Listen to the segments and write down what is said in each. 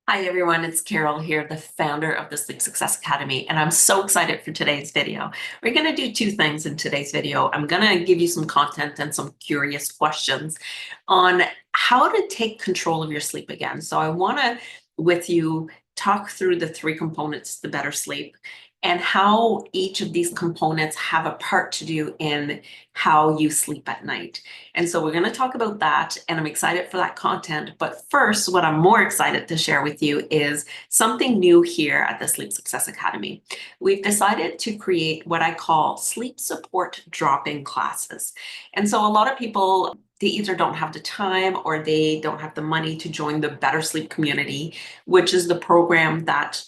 Hi everyone, it's Carol here, the founder of the Sleep Success Academy, and I'm so excited for today's video. We're going to do two things in today's video. I'm going to give you some content and some curious questions on how to take control of your sleep again. So I want to, with you, talk through the three components to better sleep and how each of these components have a part to do in how you sleep at night. And so we're going to talk about that, and I'm excited for that content. But first, what I'm more excited to share with you is something new here at the Sleep Success Academy. We've decided to create what I call sleep support drop-in classes. And so a lot of people, they either don't have the time or they don't have the money to join the Better Sleep community, which is the program that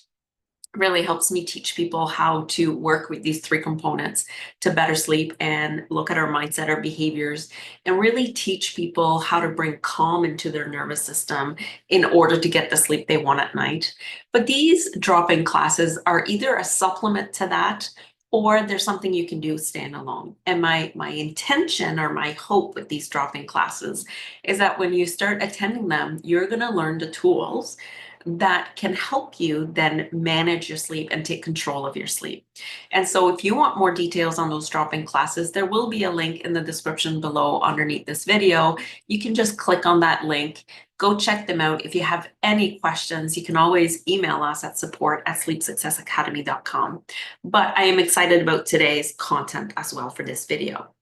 really helps me teach people how to work with these three components to better sleep and look at our mindset, our behaviors, and really teach people how to bring calm into their nervous system in order to get the sleep they want at night. But these drop-in classes are either a supplement to that or there's something you can do standalone. And my intention or my hope with these drop-in classes is that when you start attending them, you're going to learn the tools that can help you then manage your sleep and take control of your sleep. And so if you want more details on those drop-in classes, there will be a link in the description below underneath this video. You can just click on that link, go check them out. If you have any questions, you can always email us at support@sleepsuccessacademy.com. But I am excited about today's content as well for this video,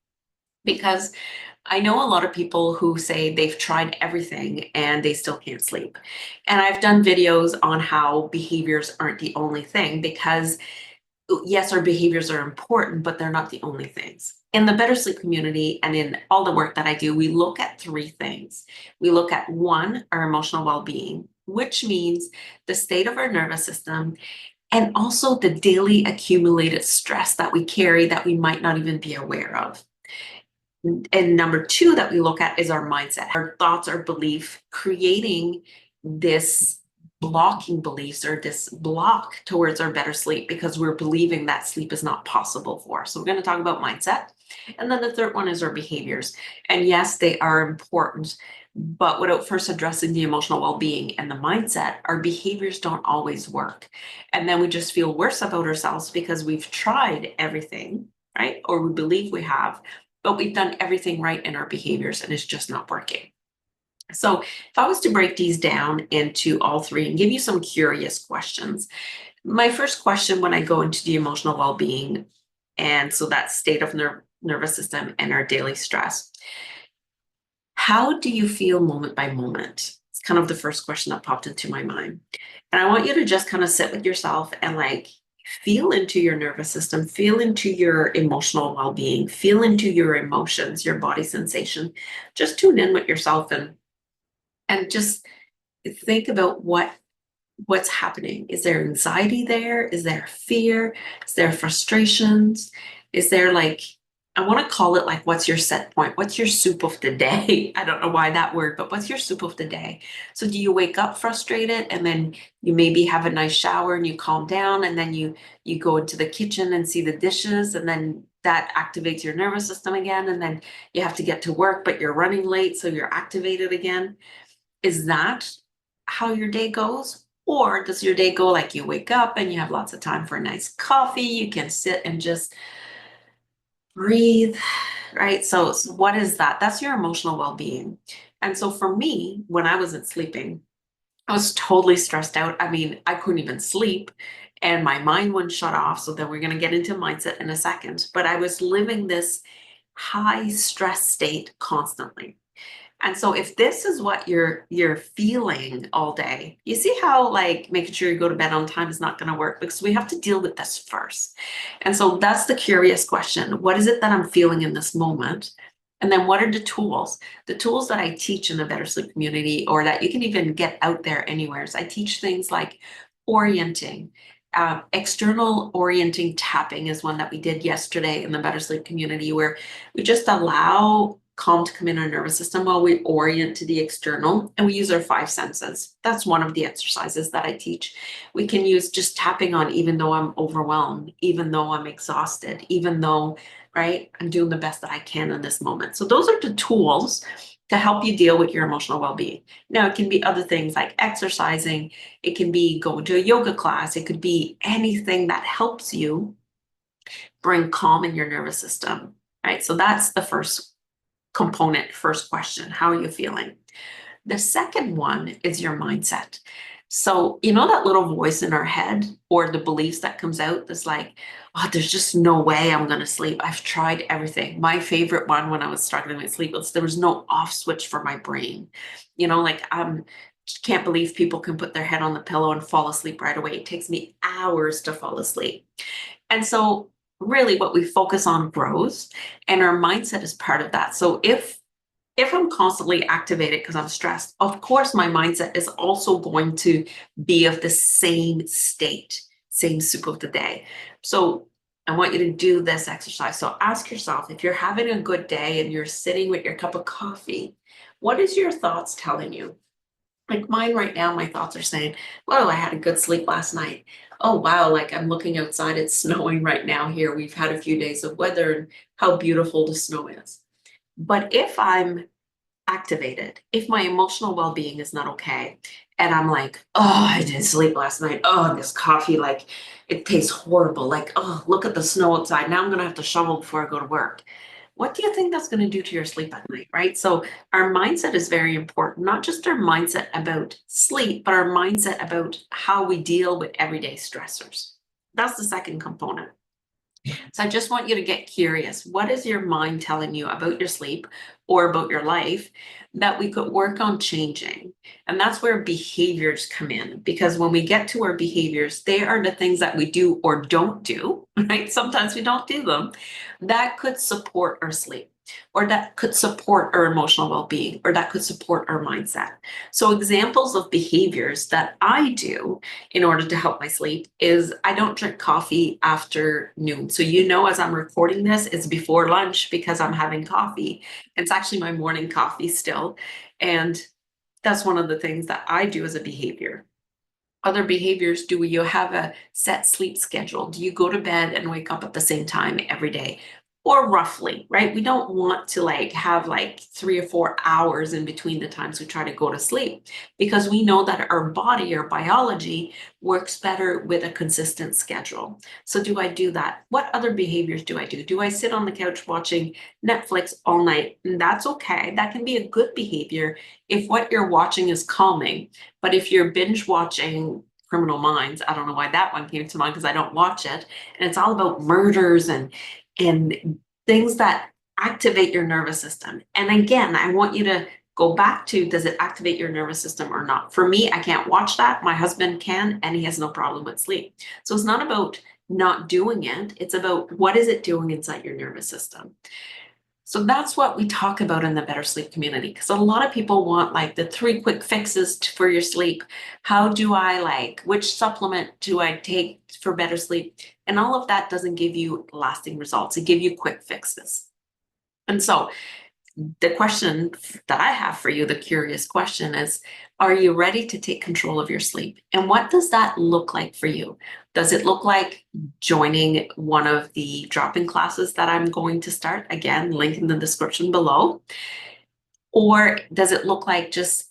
because I know a lot of people who say they've tried everything and they still can't sleep. And I've done videos on how behaviors aren't the only thing, because yes, our behaviors are important, but they're not the only things. In the Better Sleep community and in all the work that I do, we look at three things. We look at one, our emotional well-being, which means the state of our nervous system and also the daily accumulated stress that we carry that we might not even be aware of. And number two that we look at is our mindset, our thoughts, our belief, creating this blocking beliefs or this block towards our better sleep because we're believing that sleep is not possible for us. So we're going to talk about mindset. And then the third one is our behaviors. And yes, they are important, but without first addressing the emotional well-being and the mindset, our behaviors don't always work. And then we just feel worse about ourselves because we've tried everything, right? Or we believe we have, but we've done everything right in our behaviors and it's just not working. So if I was to break these down into all three and give you some curious questions, my first question when I go into the emotional well-being, and so that state of nervous system and our daily stress, how do you feel moment by moment? It's kind of the first question that popped into my mind. And I want you to just kind of sit with yourself and feel into your nervous system, feel into your emotional well-being, feel into your emotions, your body sensation. Just tune in with yourself and just think about what's happening. Is there anxiety there? Is there fear? Is there frustrations? Is there I want to call it what's your set point? What's your soup of the day? I don't know why that word, but what's your soup of the day? So do you wake up frustrated and then you maybe have a nice shower and you calm down and then you go into the kitchen and see the dishes and then that activates your nervous system again and then you have to get to work, but you're running late, so you're activated again. Is that how your day goes? Or does your day go like you wake up and you have lots of time for a nice coffee, you can sit and just breathe, right? So what is that? That's your emotional well-being. And so for me, when I wasn't sleeping, I was totally stressed out. I mean, I couldn't even sleep and my mind wouldn't shut off. So then we're going to get into mindset in a second. But I was living this high stress state constantly. And so if this is what you're feeling all day, you see how making sure you go to bed on time is not going to work, because we have to deal with this first. And so that's the curious question. What is it that I'm feeling in this moment? And then what are the tools? The tools that I teach in the Better Sleep community, or that you can even get out there anywhere. I teach things like orienting. External orienting tapping is one that we did yesterday in the Better Sleep community, where we just allow calm to come in our nervous system while we orient to the external, and we use our five senses. That's one of the exercises that I teach. We can use just tapping on, even though I'm overwhelmed, even though I'm exhausted, even though, right, I'm doing the best that I can in this moment. So those are the tools to help you deal with your emotional well-being. Now, it can be other things like exercising, it can be going to a yoga class, it could be anything that helps you bring calm in your nervous system, right? So that's the first component, first question. How are you feeling? The second one is your mindset. So, you know, that little voice in our head or the beliefs that comes out that's like, oh, there's just no way I'm going to sleep. I've tried everything. My favorite one when I was struggling with sleep was there was no off switch for my brain. You know, like can't believe people can put their head on the pillow and fall asleep right away. It takes me hours to fall asleep. And so really what we focus on grows and our mindset is part of that. So if I'm constantly activated because I'm stressed, of course, my mindset is also going to be of the same state, same soup of the day. So I want you to do this exercise. So ask yourself, if you're having a good day and you're sitting with your cup of coffee, what is your thoughts telling you? Like mine right now, my thoughts are saying, whoa, I had a good sleep last night. Oh, wow, like I'm looking outside, it's snowing right now here. We've had a few days of weather and how beautiful the snow is. But if I'm activated, if my emotional well-being is not okay, and I'm like, oh, I didn't sleep last night. Oh, this coffee, like it tastes horrible. Like, oh, look at the snow outside. Now I'm gonna have to shovel before I go to work. What do you think that's going to do to your sleep at night, right? So our mindset is very important, not just our mindset about sleep, but our mindset about how we deal with everyday stressors. That's the second component. So I just want you to get curious. What is your mind telling you about your sleep or about your life that we could work on changing? And that's where behaviors come in, because when we get to our behaviors, they are the things that we do or don't do, right? Sometimes we don't do them that could support our sleep, or that could support our emotional well-being, or that could support our mindset. So examples of behaviors that I do in order to help my sleep is I don't drink coffee after noon. So, you know, as I'm recording this, it's before lunch because I'm having coffee. It's actually my morning coffee still. And that's one of the things that I do as a behavior. Other behaviors, do you have a set sleep schedule? Do you go to bed and wake up at the same time every day? Or roughly, right? We don't want to like have like 3 or 4 hours in between the times we try to go to sleep, because we know that our body, our biology works better with a consistent schedule. So do I do that? What other behaviors do I do? Do I sit on the couch watching Netflix all night? And that's okay. That can be a good behavior if what you're watching is calming. But if you're binge watching Criminal Minds, I don't know why that one came to mind because I don't watch it, and it's all about murders and things that activate your nervous system. And again, I want you to go back to, does it activate your nervous system or not? For me, I can't watch that. My husband can, and he has no problem with sleep. So it's not about not doing it. It's about what is it doing inside your nervous system. So that's what we talk about in the Better Sleep community, because a lot of people want like the 3 quick fixes for your sleep. How do I like, which supplement do I take for better sleep? And all of that doesn't give you lasting results. It gives you quick fixes. And so the question that I have for you, the curious question is, are you ready to take control of your sleep? And what does that look like for you? Does it look like joining one of the drop-in classes that I'm going to start? Again, link in the description below. Or does it look like just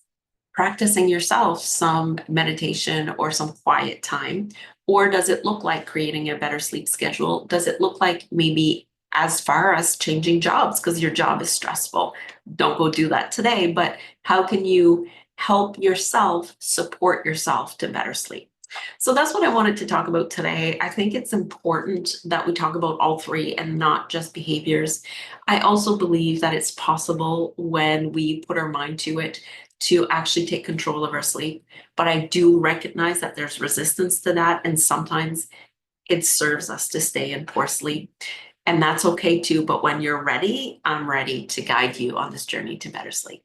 practicing yourself some meditation or some quiet time? Or does it look like creating a better sleep schedule? Does it look like maybe as far as changing jobs because your job is stressful? Don't go do that today, but how can you help yourself support yourself to better sleep? So that's what I wanted to talk about today. I think it's important that we talk about all three and not just behaviors. I also believe that it's possible when we put our mind to it to actually take control of our sleep. But I do recognize that there's resistance to that. And sometimes it serves us to stay in poor sleep. And that's okay too. But when you're ready, I'm ready to guide you on this journey to better sleep.